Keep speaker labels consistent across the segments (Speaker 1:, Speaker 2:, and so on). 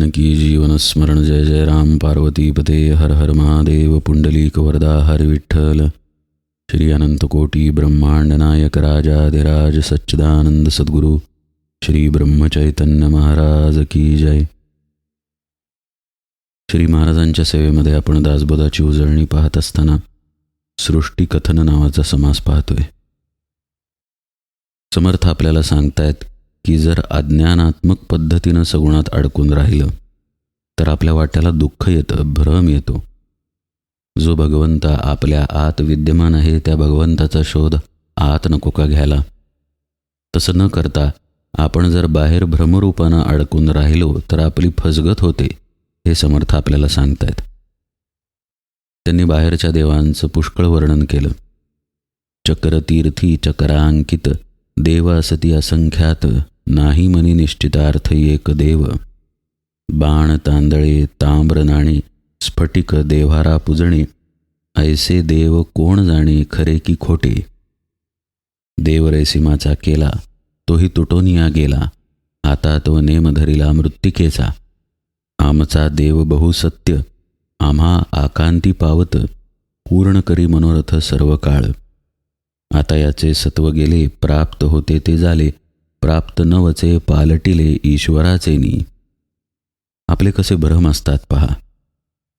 Speaker 1: जानकी जीवन स्मरण जय जय राम पार्वती पते हर हर महादेव पुंडलीक वरदा हर विठ्ठल श्री अनंत कोटी ब्रह्मांड नायक राजाधिराज सच्चिदानंद सद्गुरु श्री ब्रह्मचैतन्य महाराज की जय। श्री महाराजांच्या सेवेमध्ये आपण दासबोधाची उजळणी पाहत असताना सृष्टी कथन नावाचा समास पाहतोय। समर्थ आपल्याला सांगतायत की जर अज्ञानात्मक पद्धतीनं सगुणात अडकून राहिलं तर आपल्या वाट्याला दुःख येतं, भ्रम येतो। जो भगवंत आपल्या आत विद्यमान आहे त्या भगवंताचा शोध आत नको का घ्यायला? तसं न करता आपण जर बाहेर भ्रमरूपानं अडकून राहिलो तर आपली फसगत होते, हे समर्थ आपल्याला सांगतायत। त्यांनी बाहेरच्या देवांचं पुष्कळ वर्णन केलं। चक्रतीर्थी चक्रांकित देव असती असंख्यात, नाही मनी निश्चितार्थ एक देव। बाण तांदळे ताम्र नाणे स्फटिक देव्हारा पूजणे, ऐसे देव कोण जाणे खरे की खोटे। देव रेसिमाचा केला तोही तुटोनिया गेला, आता तो नेम धरिला मृत्तिकेचा। आमचा देव बहुसत्य आम्हा आकांती पावत, पूर्ण करी मनोरथ सर्व काळ। आता याचे सत्व गेले प्राप्त होते ते झाले, प्राप्त नवचे पालटिले ईश्वराचेनी। आपले कसे भ्रम असतात पहा।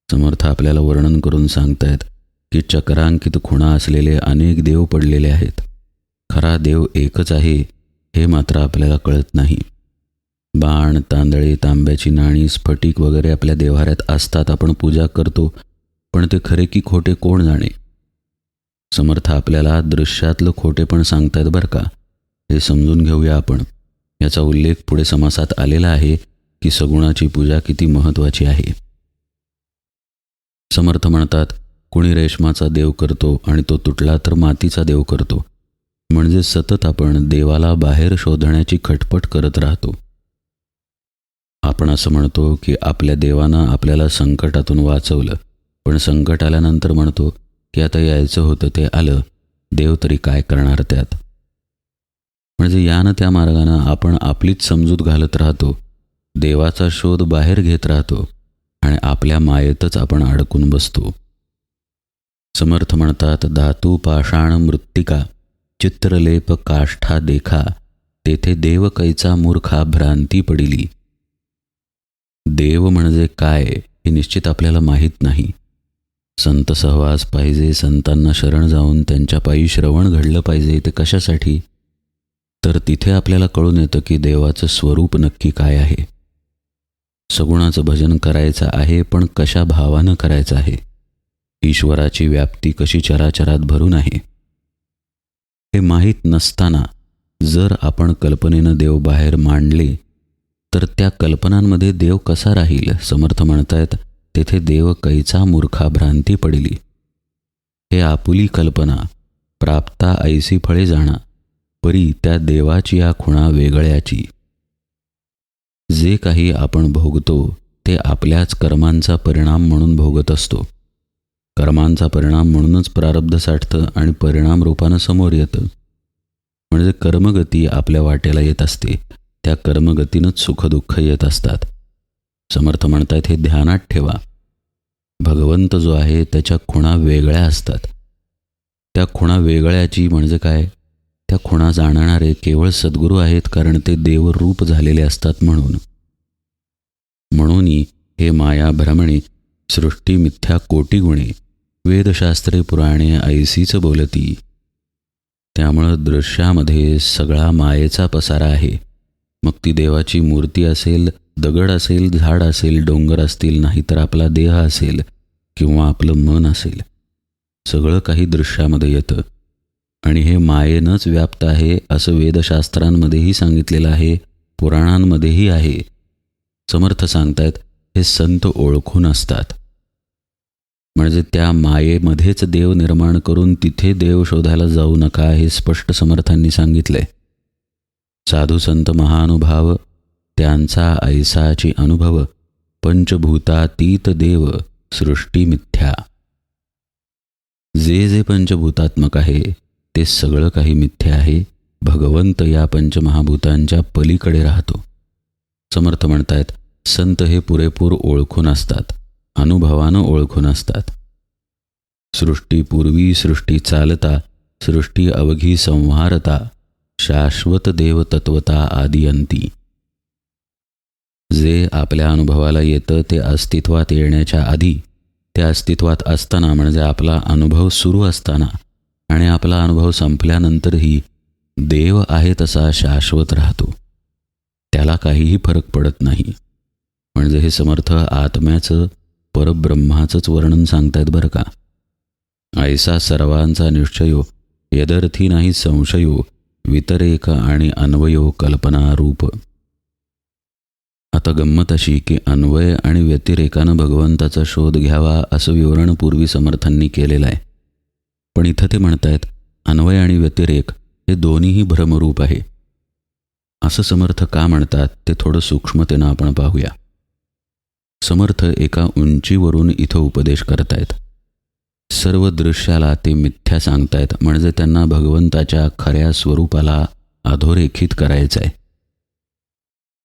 Speaker 1: समर्थ आपल्याला वर्णन करून सांगतायत की चक्रांकित खुणा असलेले अनेक देव पडलेले आहेत। खरा देव एकच आहे हे मात्र आपल्याला कळत नाही। बाण तांदळे तांब्याची नाणी स्फटिक वगैरे आपल्या देव्हाऱ्यात असतात, आपण पूजा करतो, पण ते खरे की खोटे कोण जाणे। समर्थ आपल्याला दृश्यातलं खोटे पण सांगतायत बरं का, हे समजून घेऊया आपण। याचा उल्लेख पुढे समासात आलेला आहे की सगुणाची पूजा किती महत्त्वाची आहे। समर्थ म्हणतात कोणी रेशमाचा देव करतो आणि तो तुटला तर मातीचा देव करतो, म्हणजे सतत आपण देवाला बाहेर शोधण्याची खटपट करत राहतो। आपण असं म्हणतो की आपल्या देवानं आपल्याला संकटातून वाचवलं, पण संकट आल्यानंतर म्हणतो की आता यायचं होतं ते आलं, देव तरी काय करणार त्यात। म्हणजे यानं त्या मार्गानं आपण आपलीच समजूत घालत राहतो, देवाचा शोध बाहेर घेत राहतो आणि आपल्या मायेतच आपण अडकून बसतो। समर्थ म्हणतात धातू पाषाण मृत्तिका चित्रलेप काष्ठा देखा, तेथे देव कैचा मूर्खा भ्रांती पडिली। देव म्हणजे काय हे निश्चित आपल्याला माहीत नाही। संत सहवास पाहिजे, संतांना शरण जाऊन त्यांच्या पायी श्रवण घडलं पाहिजे। ते कशासाठी? तर तिथे आपल्याला कळून येतं की देवाचं स्वरूप नक्की काय आहे। सगुणाचं भजन करायचं आहे, पण कशा भावानं करायचं आहे, ईश्वराची व्याप्ती कशी चराचरात भरून आहे, हे माहीत नसताना जर आपण कल्पनेनं देव बाहेर मांडले तर त्या कल्पनांमध्ये देव कसा राहील? समर्थ म्हणतायत तेथे देव कैचा मूर्खा भ्रांती पडिली। हे आपुली कल्पना प्राप्ता ऐसी फळे जाणा, परी त्या देवाची या खुणा वेगळ्याची। जे काही आपण भोगतो ते आपल्याच कर्मांचा परिणाम म्हणून भोगत असतो। कर्मांचा परिणाम म्हणूनच प्रारब्ध साठतं आणि परिणाम रूपानं समोर येतं। म्हणजे कर्मगती आपल्या वाटेला येत असते, त्या कर्मगतीनंच सुखदुःख येत असतात। समर्थ म्हणतायत हे ध्यानात ठेवा। भगवंत जो आहे त्याच्या खुणा वेगळ्या असतात। त्या खुणा वेगळ्याची म्हणजे काय? त्या खुणा जाणणारे केवळ सद्गुरू आहेत, कारण ते देवरूप झालेले असतात म्हणून। हे माया भ्रमणे सृष्टी मिथ्या कोटी गुणे, वेदशास्त्रे पुराणे ऐसीच बोलती। त्यामुळं दृश्यामध्ये सगळा मायेचा पसारा आहे। मग ती देवाची मूर्ती असेल, दगड असेल, झाड असेल, डोंगर असतील, नाहीतर आपला देह असेल किंवा आपलं मन असेल, सगळं काही दृश्यामध्ये येतं आणि हे मायेनंच व्याप्त आहे असं वेदशास्त्रांमध्येही सांगितलेलं आहे, पुराणांमध्येही आहे। समर्थ सांगतायत हे संत ओळखून असतात। म्हणजे त्या मायेमध्येच देव निर्माण करून तिथे देव शोधायला जाऊ नका, हे स्पष्ट समर्थांनी सांगितलंय। साधू संत महानुभाव त्यांचा ऐसाची अनुभव, पंचभूतातीत देव सृष्टी मिथ्या। जे जे पंचभूतात्मक आहे ते सगळं काही मिथ्या आहे। भगवंत या पंचमहाभूतांच्या पलीकडे राहतो। समर्थ म्हणतायत संत हे पुरेपूर ओळखून असतात, अनुभवानं ओळखून असतात. सृष्टीपूर्वी सृष्टी चालता, सृष्टी अवघी संहारता, शाश्वत देव तत्वता आदिअंती. जे आपल्या अनुभवाला येतं ते अस्तित्वात येण्याच्या आधी, ते अस्तित्वात असताना म्हणजे आपला अनुभव सुरू असताना आणि आपला अनुभव संपल्यानंतरही देव आहे तसा शाश्वत राहतो. त्याला काहीही फरक पडत नाही. म्हणजे हे समर्थ आत्म्याचं, परब्रह्माचंच वर्णन सांगतायत बरं का. ऐसा सर्वांचा निश्चयो, यदर्थी नाही संशयो, वितरेक आणि अन्वयो कल्पना रूप. आता गंमत अशी की अन्वय आणि व्यतिरेकानं भगवंताचा शोध घ्यावा असं विवरण पूर्वी समर्थांनी केलेलं आहे. पण इथं ते म्हणतायत अन्वय आणि व्यतिरेक हे दोन्हीही भ्रमरूप आहे. असं समर्थ का म्हणतात ते थोडं सूक्ष्मतेनं आपण पाहूया. समर्थ एका उंचीवरून इथं उपदेश करतायत. सर्व दृश्याला ते मिथ्या सांगतायत, म्हणजे त्यांना भगवंताच्या खऱ्या स्वरूपाला अधोरेखित करायचं आहे.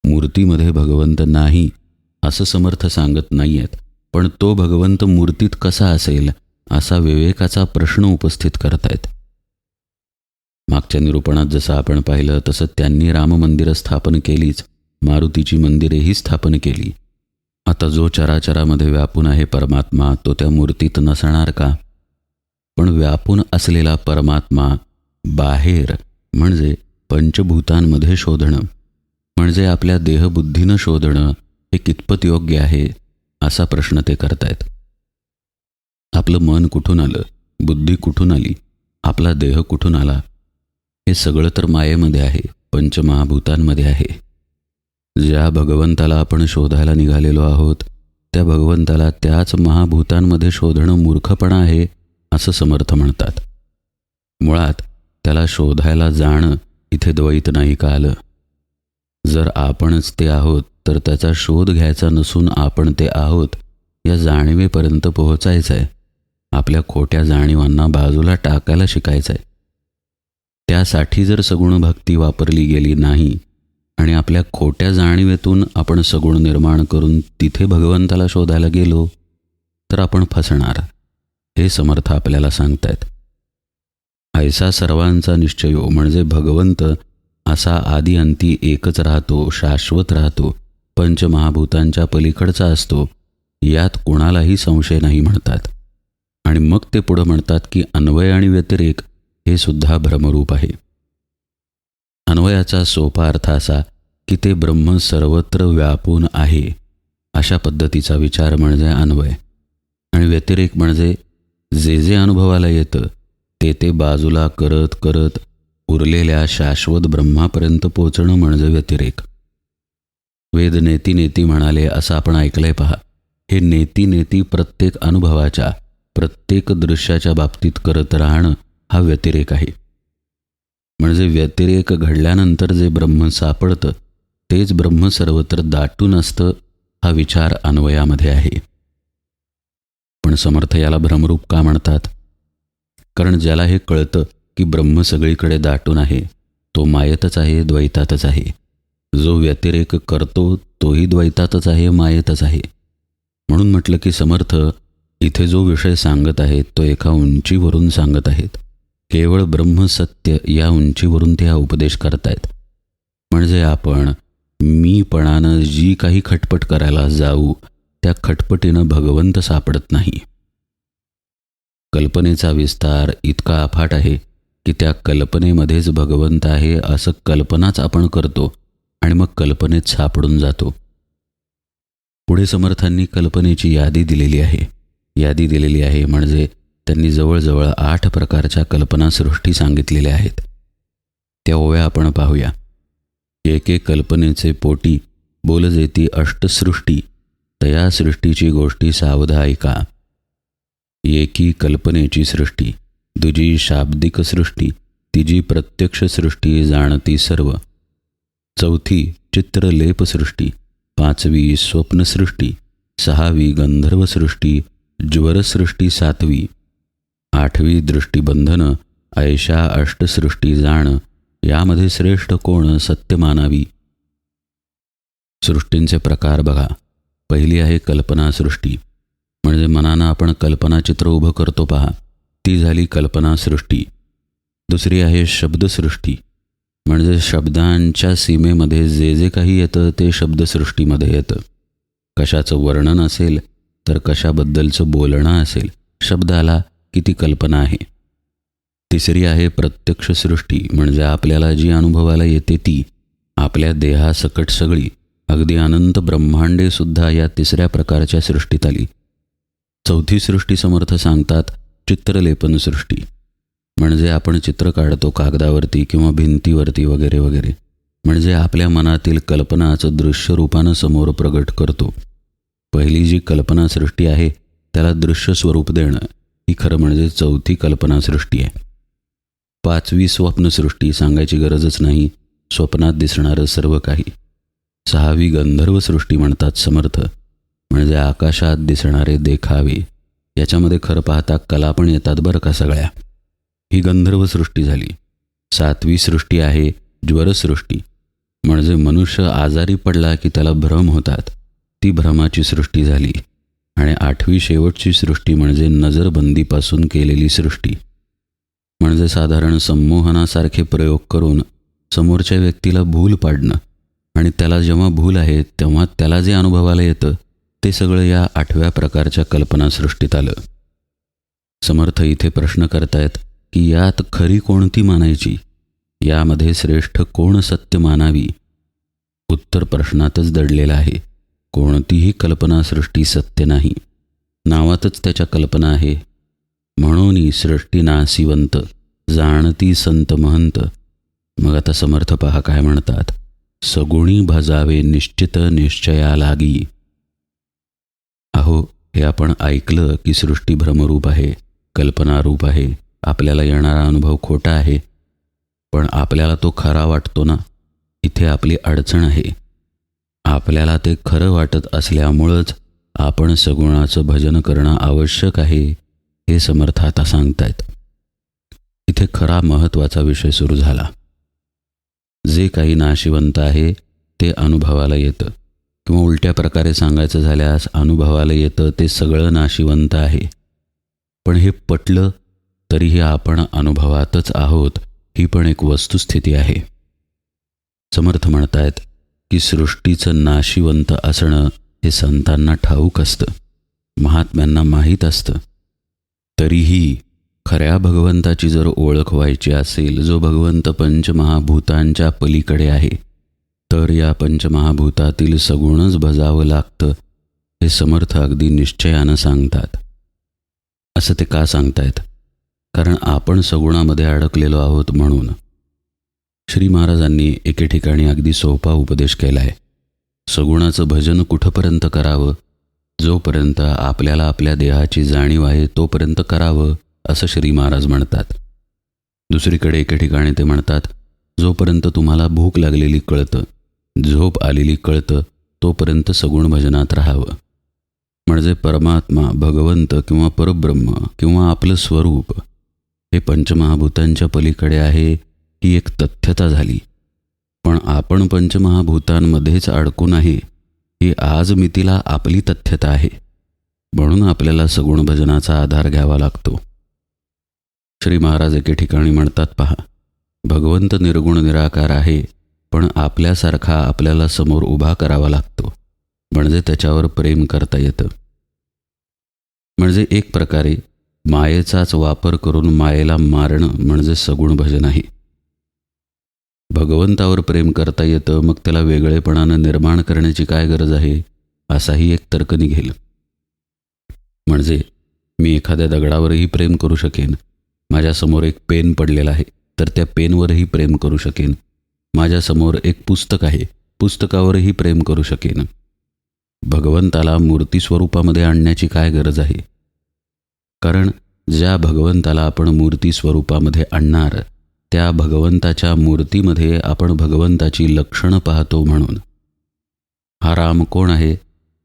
Speaker 1: मूर्तीमध्ये भगवंत नाही असं समर्थ सांगत नाही आहेत, पण तो भगवंत मूर्तीत कसा असेल असा विवेकाचा प्रश्न उपस्थित करतायत. मागच्या निरूपणात जसं आपण पाहिलं तसं त्यांनी राममंदिरं स्थापन केलीच, मारुतीची मंदिरेही स्थापन केली. आता जो चराचरामध्ये व्यापून आहे परमात्मा तो त्या मूर्तीत नसणार का? पण व्यापून असलेला परमात्मा बाहेर म्हणजे पंचभूतांमध्ये शोधणं, म्हणजे आपल्या देहबुद्धीनं शोधणं हे कितपत योग्य आहे असा प्रश्न ते करतायत. आपलं मन कुठून आलं, बुद्धी कुठून आली, आपला देह कुठून आला? हे सगळं तर मायेमध्ये आहे, पंचमहाभूतांमध्ये आहे. ज्या भगवंताला आपण शोधायला निघालेलो आहोत त्या भगवंताला त्याच महाभूतांमध्ये शोधणं मूर्खपणा आहे असं समर्थ म्हणतात. मुळात त्याला शोधायला जाणं इथे द्वैत नाही का आलं? जर आपणच ते आहोत तर त्याचा शोध घ्यायचा नसून आपण ते आहोत या जाणीवेपर्यंत पोहोचायचं आहे. आपल्या खोट्या जाणीवांना बाजूला टाकायला शिकायचं आहे. त्यासाठी जर सगुण भक्ती वापरली गेली नाही आणि आपल्या खोट्या जाणीवेतून आपण सगुण निर्माण करून तिथे भगवंताला शोधायला गेलो तर आपण फसणार. हे समर्थ आपल्याला सांगतायत. ऐसा सर्वांचा निश्चयो म्हणजे भगवंत असा आदी अंती एकच राहतो, शाश्वत राहतो, पंचमहाभूतांच्या पलीकडचा असतो, यात कोणालाही संशय नाही म्हणतात. आणि मग ते पुढं म्हणतात की अन्वय आणि व्यतिरेक हे सुद्धा भ्रमरूप आहे. अन्वयाचा सोपा अर्थ असा की ते ब्रह्म सर्वत्र व्यापून आहे अशा पद्धतीचा विचार म्हणजे अन्वय. आणि व्यतिरेक म्हणजे जे जे अनुभवाला येतं ते ते बाजूला करत करत उरलेल्या शाश्वत ब्रह्मापर्यंत पोचणं म्हणजे व्यतिरेक. वेद नेती नेती म्हणाले असं आपण ऐकलंय पहा. हे नेती नेती प्रत्येक अनुभवाच्या, प्रत्येक दृश्याच्या बाबतीत करत राहणं हा व्यतिरेक आहे. म्हणजे व्यतिरेक घडल्यानंतर जे ब्रह्म सापडतं तेच ब्रह्म सर्वत्र दाटून असतं हा विचार अन्वयामध्ये आहे. पण समर्थ याला भ्रमरूप का म्हणतात? कारण ज्याला हे कळतं की ब्रह्म सगळीकडे दाटून आहे तो मायेतच आहे, द्वैतातच आहे. जो व्यतिरेक करतो तोही द्वैतातच आहे, मायेतच आहे. म्हणून म्हटलं की समर्थ इथे जो विषय सांगत आहेत तो एका उंचीवरून सांगत आहेत. केवळ ब्रह्मसत्य या उंचीवरून ते हा उपदेश करतायत. म्हणजे आपण मीपणानं जी काही खटपट करायला जाऊ त्या खटपटीनं भगवंत सापडत नाही. कल्पनेचा विस्तार इतका अफाट आहे की त्या कल्पनेमध्येच भगवंत आहे असं कल्पनाच आपण करतो आणि मग कल्पनेत सापडून जातो. पुढे समर्थांनी कल्पनेची यादी दिलेली आहे. यादी दिलेली आहे म्हणजे त्यांनी जवळजवळ 8 प्रकारच्या कल्पनासृष्टी सांगितलेल्या आहेत. त्या ओव्या आपण पाहूया. एके कल्पनेचे पोटी बोलजेती अष्टसृष्टी, तया सृष्टीची गोष्टी सावध ऐका. एकी कल्पनेची सृष्टी, दुजी शाब्दिक सृष्टी, तिजी प्रत्यक्ष सृष्टी जाणती सर्व, चौथी चित्रलेपसृष्टी, 5वी स्वप्नसृष्टी, 6वी गंधर्वसृष्टी, ज्वरसृष्टी 7वी, 8वी दृष्टिबंधन, ऐशा अष्टसृष्टी जाण, यामध्ये श्रेष्ठ कोण सत्य मानावी. सृष्टींचे प्रकार बघा. पहिली आहे कल्पनासृष्टी, म्हणजे मनानं आपण कल्पनाचित्र उभं करतो पहा, ती झाली कल्पनासृष्टी. दुसरी आहे शब्दसृष्टी, म्हणजे शब्दांच्या सीमेमध्ये जे जे काही येतं ते शब्दसृष्टीमध्ये येतं. कशाचं वर्णन असेल तर कशाबद्दलचं बोलणं असेल, शब्दाला किती कल्पना आहे. तिसरी आहे प्रत्यक्ष सृष्टी, म्हणजे आपल्याला जी अनुभवाला येते ती, आपल्या देहासकट सगळी, अगदी अनंत ब्रह्मांडे सुद्धा या तिसऱ्या प्रकारच्या सृष्टीत आली. चौथी सृष्टी समर्थ सांगतात चित्रलेपन सृष्टी, म्हणजे आपण चित्र काढतो कागदावरती किंवा भिंतीवरती वगैरे वगैरे, म्हणजे आपल्या मनातील कल्पनाचं दृश्य रूपानं समोर प्रगट करतो. पहिली जी कल्पनासृष्टी आहे त्याला दृश्य स्वरूप देणं, ही खरं म्हणजे चौथी कल्पनासृष्टी आहे. पाचवी स्वप्नसृष्टी, सांगायची गरजच नाही, स्वप्नात दिसणारं सर्व काही. सहावी गंधर्वसृष्टी म्हणतात समर्थ, म्हणजे आकाशात दिसणारे देखावे. याच्यामध्ये खरं पाहता कला पण येतात बरं का सगळ्या. ही गंधर्वसृष्टी झाली. सातवी सृष्टी आहे ज्वरसृष्टी, म्हणजे मनुष्य आजारी पडला की त्याला भ्रम होतात, ती भ्रमाची सृष्टी झाली. आणि आठवी शेवटची सृष्टी म्हणजे नजरबंदीपासून केलेली सृष्टी, म्हणजे साधारण संमोहनासारखे प्रयोग करून समोरच्या व्यक्तीला भूल पाडणं, आणि त्याला जेव्हा भूल आहे तेव्हा त्याला जे अनुभवाला येतं ते सगळं या आठव्या प्रकारच्या कल्पनासृष्टीत आलं. समर्थ इथे प्रश्न करतायत की यात खरी कोणती मानायची, यामध्ये श्रेष्ठ कोण सत्य मानावी. उत्तर प्रश्नातच दडलेलं आहे. कोणतीही कल्पनासृष्टी सत्य नाही, नावातच त्याच्या कल्पना आहे. म्हणून सृष्टी नासिवंत, जाणती संत महंत. मग आता समर्थ पहा काय म्हणतात, सगुणी भजावे निश्चित निश्चया लागी. अहो, हे आपण ऐकलं की सृष्टी भ्रमरूप आहे, कल्पनारूप आहे, आपल्याला येणारा अनुभव खोटा आहे, पण आपल्याला तो खरा वाटतो ना. इथे आपली अडचण आहे. आपल्याला ते खरं वाटत असल्यामुळंच आपण सगुणाचं भजन करणं आवश्यक आहे, हे समर्थ आता सांगतायत. इथे खरा महत्त्वाचा विषय सुरू झाला. जे काही नाशिवंत आहे ते अनुभवाला येतं, किंवा उलट्या प्रकारे सांगायचं झाल्यास अनुभवाला येतं ते सगळं नाशिवंत आहे. पण हे पटलं तरीही आपण अनुभवातच आहोत, ही पण एक वस्तुस्थिती आहे. समर्थ म्हणतायत की सृष्टीचं नाशिवंत असणं हे संतांना ठाऊक असतं, महात्म्यांना माहीत असतं. तरीही खऱ्या भगवंताची जर ओळख व्हायची असेल, जो भगवंत पंचमहाभूतांच्या पलीकडे आहे, तर या पंचमहाभूतातील सगुणच भजावं लागतं, हे समर्थ अगदी निश्चयानं सांगतात. असं ते का सांगतायत? कारण आपण सगुणामध्ये अडकलेलो आहोत म्हणून. श्री महाराजांनी एके ठिकाणी अगदी सोपा उपदेश केला आहे. सगुणाचं भजन कुठंपर्यंत करावं? जोपर्यंत आपल्याला आपल्या देहाची जाणीव आहे तोपर्यंत करावं, असं श्री महाराज म्हणतात. दुसरीकडे एके ठिकाणी ते म्हणतात, जोपर्यंत तुम्हाला भूक लागलेली कळतं, झोप आलेली कळतं, तोपर्यंत सगुण भजनात राहावं. म्हणजे परमात्मा, भगवंत किंवा परब्रह्म किंवा आपलं स्वरूप हे पंचमहाभूतांच्या पलीकडे आहे, ही एक तथ्यता झाली. पण आपण पंचमहाभूतांमध्येच अडकून आहे, ही आज मितीला आपली तथ्यता आहे. म्हणून आपल्याला सगुण भजनाचा आधार घ्यावा लागतो. श्री महाराज एके ठिकाणी म्हणतात पहा, भगवंत निर्गुण निराकार आहे, पण आपल्यासारखा आपल्याला समोर उभा करावा लागतो, म्हणजे त्याच्यावर प्रेम करता येतं. म्हणजे एक प्रकारे मायेचाच वापर करून मायेला मारणं म्हणजे सगुण भजन आहे. भगवंतावर प्रेम करता येतं, मग त्याला वेगळेपणानं निर्माण करण्याची काय गरज आहे, असाही एक तर्क निघेल. म्हणजे मी एखाद्या दगडावरही प्रेम करू शकेन, माझ्यासमोर एक पेन पडलेला आहे तर त्या पेनवरही प्रेम करू शकेन, माझ्यासमोर एक पुस्तक आहे, पुस्तकावरही प्रेम करू शकेन. भगवंताला मूर्ती स्वरूपामध्ये आणण्याची काय गरज आहे? कारण ज्या भगवंताला आपण मूर्ती स्वरूपामध्ये आणणार, त्या भगवंताच्या मूर्तीमध्ये आपण भगवंताची लक्षणं पाहतो. म्हणून हा राम कोण आहे?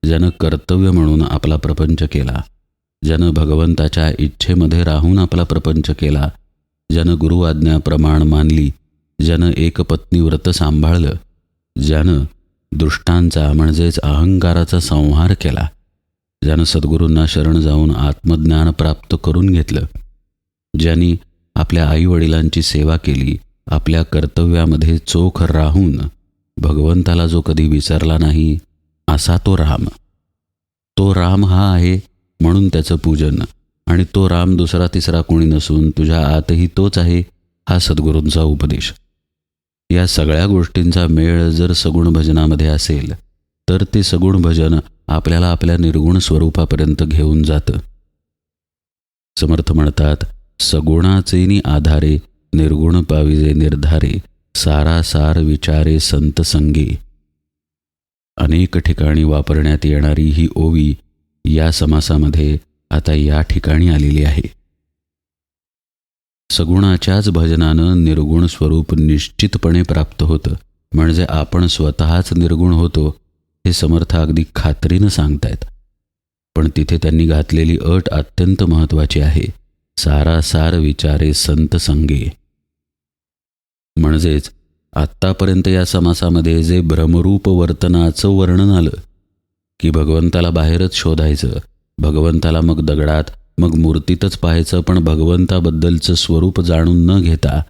Speaker 1: ज्यानं कर्तव्य म्हणून आपला प्रपंच केला, ज्यानं भगवंताच्या इच्छेमध्ये राहून आपला प्रपंच केला, ज्यानं गुरुआज्ञा प्रमाण मानली, ज्यानं एकपत्नी व्रत सांभाळलं, ज्यानं दुष्टांचा म्हणजेच अहंकाराचा संहार केला, ज्यानं सद्गुरूंना शरण जाऊन आत्मज्ञान प्राप्त करून घेतलं, ज्यांनी आपल्या आईवडिलांची सेवा केली, आपल्या कर्तव्यामध्ये चोख राहून भगवंताला जो कधी विसरला नाही, असा तो राम. तो राम हा आहे म्हणून त्याचं पूजन, आणि तो राम दुसरा तिसरा कोणी नसून तुझ्या आतही तोच आहे, हा सद्गुरूंचा उपदेश. या सगळ्या गोष्टींचा मेळ जर सगुण भजनामध्ये असेल तर ते सगुण भजन आपल्याला आपल्या निर्गुण स्वरूपापर्यंत घेऊन जातं. समर्थ म्हणतात, सगुणाचेनी आधारे निर्गुण पाविजे निर्धारे, सारासार विचारे संत संगी. अनेक ठिकाणी वापरण्यात येणारी ही ओवी या समासामध्ये आता या ठिकाणी आलेली आहे. सगुणाच्याच भजनानं निर्गुण स्वरूप निश्चितपणे प्राप्त होतं, म्हणजे आपण स्वतःच निर्गुण होतो हे समर्थ अगदी खात्रीनं सांगतायत. पण तिथे त्यांनी घातलेली अट अत्यंत महत्त्वाची आहे, सारासार विचारे संत संगे. म्हणजेच आत्तापर्यंत या समासामध्ये जे भ्रमरूप वर्तनाचं वर्णन आलं की भगवंताला बाहेरच शोधायचं, भगवंताला मग दगडात मग मूर्तीतच पाहायचं, पण भगवंताबद्दलचं स्वरूप जाणून न घेता,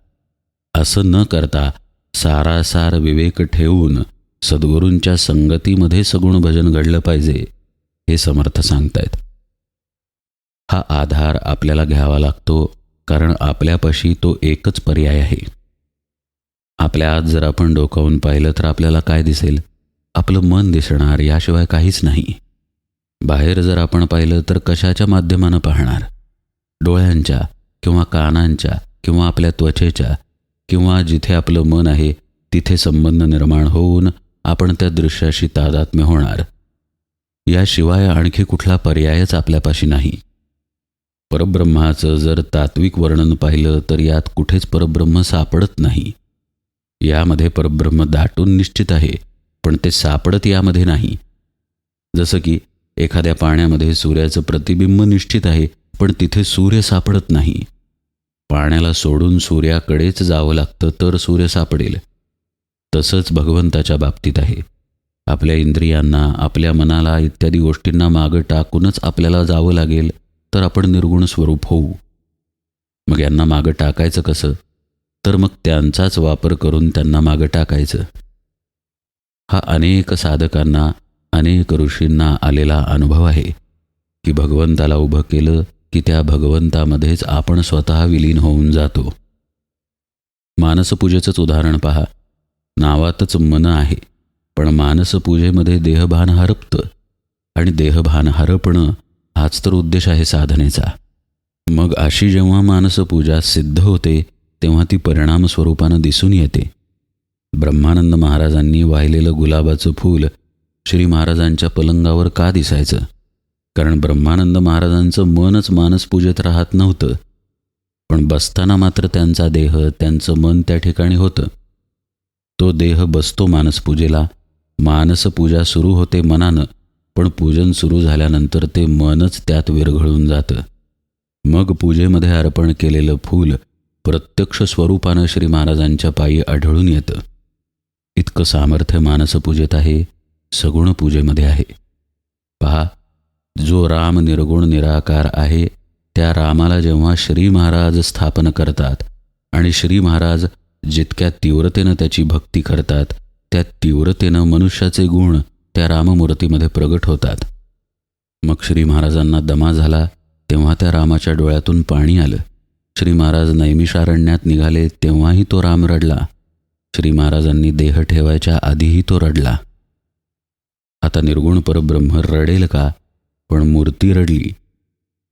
Speaker 1: असं न करता सारासार विवेक ठेवून सद्गुरूंच्या संगतीमध्ये सगुण भजन घडलं पाहिजे हे समर्थ सांगतायत. हा आधार आपल्याला घ्यावा लागतो, कारण आपल्यापाशी तो एकच पर्याय आहे. आपल्या आत जर आपण डोकावून पाहिलं तर आपल्याला काय दिसेल? आपलं मन दिसणार, याशिवाय काहीच नाही. बाहेर जर आपण पाहिलं तर कशाच्या माध्यमानं पाहणार? डोळ्यांच्या किंवा कानांच्या किंवा आपल्या त्वचेच्या, किंवा जिथे आपलं मन आहे तिथे संबंध निर्माण होऊन आपण त्या दृश्याशी तादात्म्य होणार. याशिवाय आणखी कुठला पर्यायच आपल्यापाशी नाही. परब्रह्माचं जर तात्विक वर्णन पाहिलं तर यात कुठेच परब्रह्म सापडत नाही. यामध्ये परब्रह्म दाटून निश्चित आहे, पण ते सापडत यामध्ये नाही. जसं की एखाद्या पाण्यामध्ये सूर्याचं प्रतिबिंब निश्चित आहे, पण तिथे सूर्य सापडत नाही. पाण्याला सोडून सूर्याकडेच जावं लागतं तर सूर्य सापडेल. तसंच भगवंताच्या बाबतीत आहे. आपल्या इंद्रियांना, आपल्या मनाला इत्यादी गोष्टींना मागं टाकूनच आपल्याला जावं लागेल तर आपण निर्गुण स्वरूप होऊ. मग यांना मागं टाकायचं कसं? तर मग त्यांचाच वापर करून त्यांना मागं टाकायचं. हा अनेक साधकांना, अनेक ऋषींना आलेला अनुभव आहे की भगवंताला उभं केलं की त्या भगवंतामध्येच आपण स्वतः विलीन होऊन जातो. मानसपूजेचंच उदाहरण पहा. नावातच मन आहे, पण मानसपूजेमध्ये देहभान हरपतं, आणि देहभान हरपणं हाच तर उद्देश आहे साधनेचा. मग अशी जेव्हा मानसपूजा सिद्ध होते तेव्हा ती परिणाम स्वरूपानं दिसून येते. ब्रह्मानंद महाराजांनी वाहिलेलं गुलाबाचं फूल श्री महाराजांच्या पलंगावर का दिसायचं? कारण ब्रह्मानंद महाराजांचं मनच मानसपूजेत राहत नव्हतं, पण बसताना मात्र त्यांचा देह, त्यांचं मन त्या ठिकाणी होतं. तो देह बसतो मानसपूजेला, मानसपूजा सुरू होते मनानं, पण पूजन सुरू झाल्यानंतर ते मनच त्यात विरघळून जातं. मग पूजेमध्ये अर्पण केलेलं फूल प्रत्यक्ष स्वरूपानं श्री महाराजांच्या पायी आढळून येतं. इतकं सामर्थ्य मानसपूजेत आहे, सगुण पूजेमध्ये आहे. पहा, जो राम निर्गुण निराकार आहे त्या रामाला जेव्हा श्री महाराज स्थापन करतात आणि श्री महाराज जितक्या तीव्रतेनं त्याची भक्ती करतात त्या तीव्रतेनं मनुष्याचे गुण त्या राममूर्तीमध्ये प्रगट होतात. मग श्री महाराजांना दमा झाला तेव्हा त्या रामाच्या डोळ्यातून पाणी आलं. श्री महाराज नैमिषारण्यात निघाले तेव्हाही तो राम रडला. श्री महाराजांनी देह ठेवायच्या आधीही तो रडला. आता निर्गुण परब्रह्म रडेल का? पण मूर्ती रडली.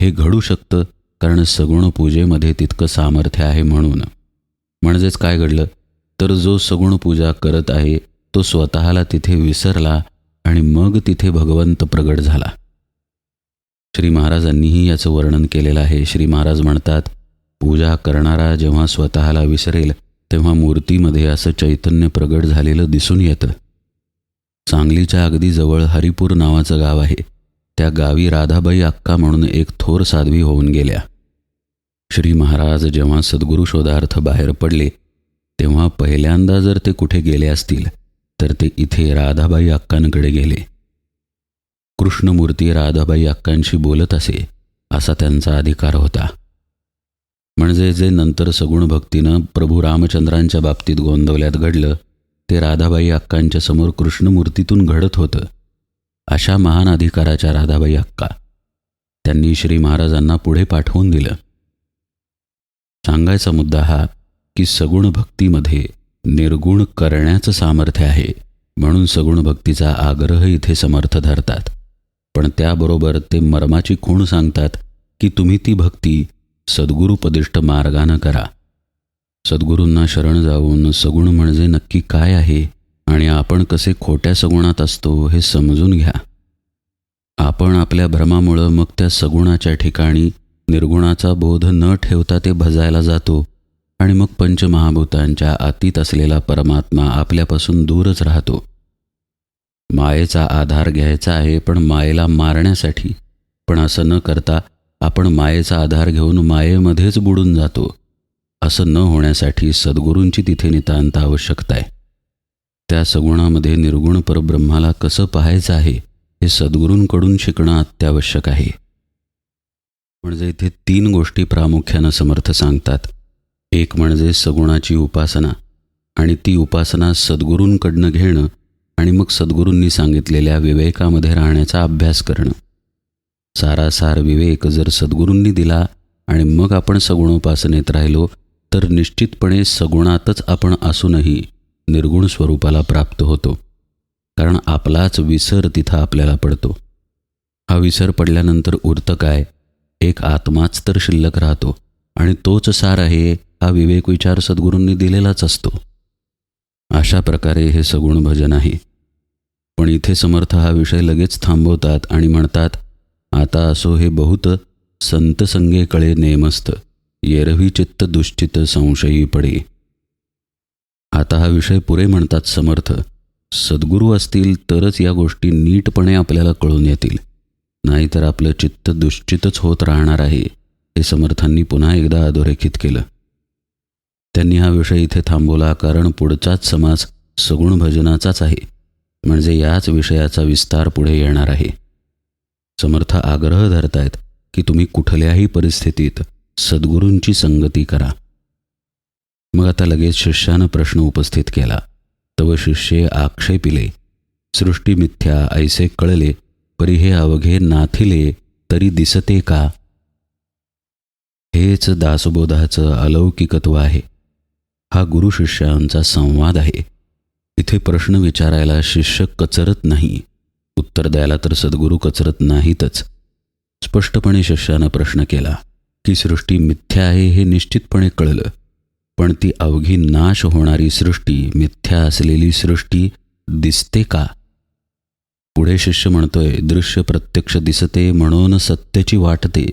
Speaker 1: हे घडू शकतं कारण सगुण पूजेमध्ये तितकं सामर्थ्य आहे म्हणून. म्हणजेच काय घडलं तर जो सगुण पूजा करत आहे तो स्वतःला तिथे विसरला आणि मग तिथे भगवंत प्रगट झाला. श्री महाराजांनीही याचं वर्णन केलेलं आहे. श्री महाराज म्हणतात, पूजा करणारा जेव्हा स्वतःला विसरेल तेव्हा मूर्तीमध्ये असं चैतन्य प्रगट झालेलं दिसून येतं. सांगलीच्या अगदी जवळ हरिपूर नावाचं गाव आहे. त्या गावी राधाबाई अक्का म्हणून एक थोर साध्वी होऊन गेल्या. श्री महाराज जेव्हा सद्गुरू शोधार्थ बाहेर पडले तेव्हा पहिल्यांदा जर ते कुठे गेले असतील तर ते इथे राधाबाई अक्कांकडे गेले. कृष्णमूर्ती राधाबाई अक्कांशी बोलत असे असा त्यांचा अधिकार होता. म्हणजे जे नंतर सगुण भक्तीनं प्रभू रामचंद्रांच्या बाबतीत गोंदवल्यात घडलं ते राधाबाई अक्कांच्या समोर कृष्णमूर्तीतून घडत होतं. अशा महान अधिकाराच्या राधाबाई अक्का त्यांनी श्री महाराजांना पुढे पाठवून दिलं. सांगायचा मुद्दा हा की सगुण भक्तीमध्ये निर्गुण करण्याचं सामर्थ्य आहे, म्हणून सगुण भक्तीचा आग्रह इथे समर्थ धरतात. पण त्याबरोबर ते मर्माची खूण सांगतात की तुम्ही ती भक्ती सद्गुरुपदिष्ट मार्गानं करा. सद्गुरूंना शरण जाऊन सगुण म्हणजे नक्की काय आहे आणि आपण कसे खोट्या सगुणात असतो हे समजून घ्या. आपण आपल्या भ्रमामुळं मग त्या सगुणाच्या ठिकाणी निर्गुणाचा बोध न ठेवता ते भजायला जातो आणि मग पंचमहाभूतांच्या अतीत असलेला परमात्मा आपल्यापासून दूरच राहतो. मायेचा आधार घ्यायचा आहे पण मायेला मारण्यासाठी, पण असं न करता आपण मायेचा आधार घेऊन मायेमध्येच बुडून जातो. असं न होण्यासाठी सद्गुरूंची तिथे नितांत आवश्यकता आहे. त्या सगुणामध्ये निर्गुण परब्रह्माला कसं पाहायचं आहे हे सद्गुरूंकडून शिकणं अत्यावश्यक आहे. म्हणजे इथे 3 गोष्टी प्रामुख्यानं समर्थ सांगतात. एक म्हणजे सगुणाची उपासना आणि ती उपासना सद्गुरूंकडनं घेणं आणि मग सद्गुरूंनी सांगितलेल्या विवेकामध्ये राहण्याचा अभ्यास करणं. सारासार विवेक जर सद्गुरूंनी दिला आणि मग आपण सगुणोपासनेत राहिलो तर निश्चितपणे सगुणातच आपण असूनही निर्गुण स्वरूपाला प्राप्त होतो. कारण आपलाच विसर तिथं आपल्याला पडतो. हा विसर पडल्यानंतर उरतं काय? एक आत्माच तर शिल्लक राहतो आणि तोच सार आहे हा विवेक विचार सद्गुरूंनी दिलेलाच असतो. अशा प्रकारे हे सगुण भजन आहे. पण इथे समर्थ हा विषय लगेच थांबवतात आणि म्हणतात, आता असो हे बहुत संत संगे कळे नेमस्त, येरवी चित्त दुश्चित संशयी पडे. आता हा विषय पुरे म्हणतात समर्थ. सद्गुरू असतील तरच या गोष्टी नीटपणे आपल्याला कळून येतील, नाहीतर आपलं चित्त दुश्चितच होत राहणार आहे हे समर्थांनी पुन्हा एकदा अधोरेखित केलं. त्यांनी हा विषय इथे थांबवला कारण पुढचाच समास सगुण भजनाचाच आहे, म्हणजे याच विषयाचा विस्तार पुढे येणार आहे. समर्थ आग्रह धरतायत की तुम्ही कुठल्याही परिस्थितीत सद्गुरूंची संगती करा. मग आता लगेच शिष्यानं प्रश्न उपस्थित केला. तव शिष्ये आक्षेपिले, सृष्टी मिथ्या ऐसे कळले, परी हे अवघे नाथिले तरी दिसते का? हेच दासबोधाचं अलौकिकत्व आहे. हा गुरु शिष्यांचा संवाद आहे. इथे प्रश्न विचारायला शिष्य कचरत नाही, उत्तर द्यायला तर सद्गुरू कचरत नाहीतच. स्पष्टपणे शिष्यानं प्रश्न केला की सृष्टी मिथ्या आहे हे निश्चितपणे कळलं, पण ती अवघी नाश होणारी सृष्टी, मिथ्या असलेली सृष्टी दिसते का? पुढे शिष्य म्हणतोय, दृश्य प्रत्यक्ष दिसते म्हणून सत्याची वाटते,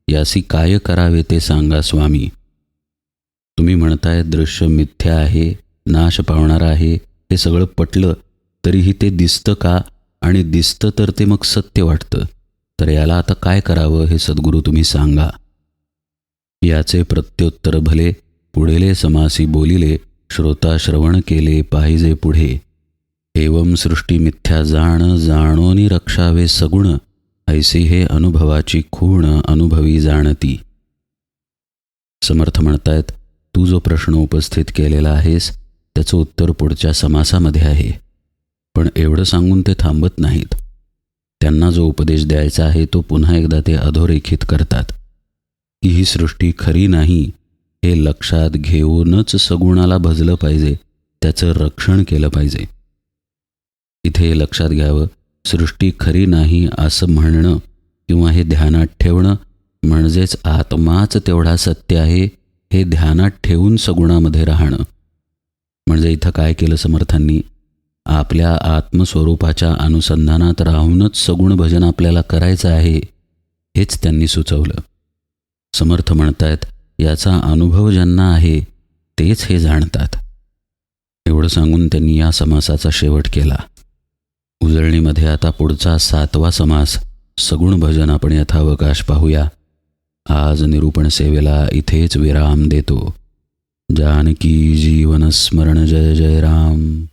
Speaker 1: यासी काय करावे ते सांगा स्वामी. तुम्ही म्हणताय दृश्य मिथ्या आहे, नाश पावणारं आहे, हे सगळं पटलं तरीही ते दिसतं का? आणि दिसतं तर ते मग सत्य वाटतं, तर याला आता काय करावं हे सद्गुरू तुम्ही सांगा. याचे प्रत्युत्तर भले पुढेले समासी बोलिले, श्रोता श्रवण केले पाहिजे पुढे. एवं सृष्टी मिथ्या जाण, जाणोनी रक्षावे सगुण, ऐसी हे अनुभवाची खूण अनुभवी जाणती. समर्थ म्हणतायत, तू जो प्रश्न उपस्थित केलेला आहेस त्याचं उत्तर पुढच्या समासामध्ये आहे. पण एवढं सांगून ते थांबत नाहीत. त्यांना जो उपदेश द्यायचा आहे तो पुन्हा एकदा ते अधोरेखित करतात की ही सृष्टी खरी नाही हे लक्षात घेऊनच सगुणाला भजलं पाहिजे, त्याचं रक्षण केलं पाहिजे. इथे लक्षात घ्यावं, सृष्टी खरी नाही असं म्हणणं किंवा हे ध्यानात ठेवणं म्हणजेच आत्माच तेवढा सत्य आहे हे ध्यानात ठेवून सगुणामध्ये राहणं. म्हणजे इथं काय केलं समर्थांनी, आपल्या आत्मस्वरूपाच्या अनुसंधानात राहूनच सगुण भजन आपल्याला करायचं आहे हेच त्यांनी सुचवलं. समर्थ म्हणतायत, याचा अनुभव ज्यांना आहे तेच हे जाणतात. एवढं सांगून त्यांनी या समासाचा शेवट केला. उजळणीमध्ये आता पुढचा 7वा समास सगुण भजन आपण यथावकाश पाहूया. आज निरूपण सेवेला इथेच विराम देतो. जानकी जीवन स्मरण जय जय राम.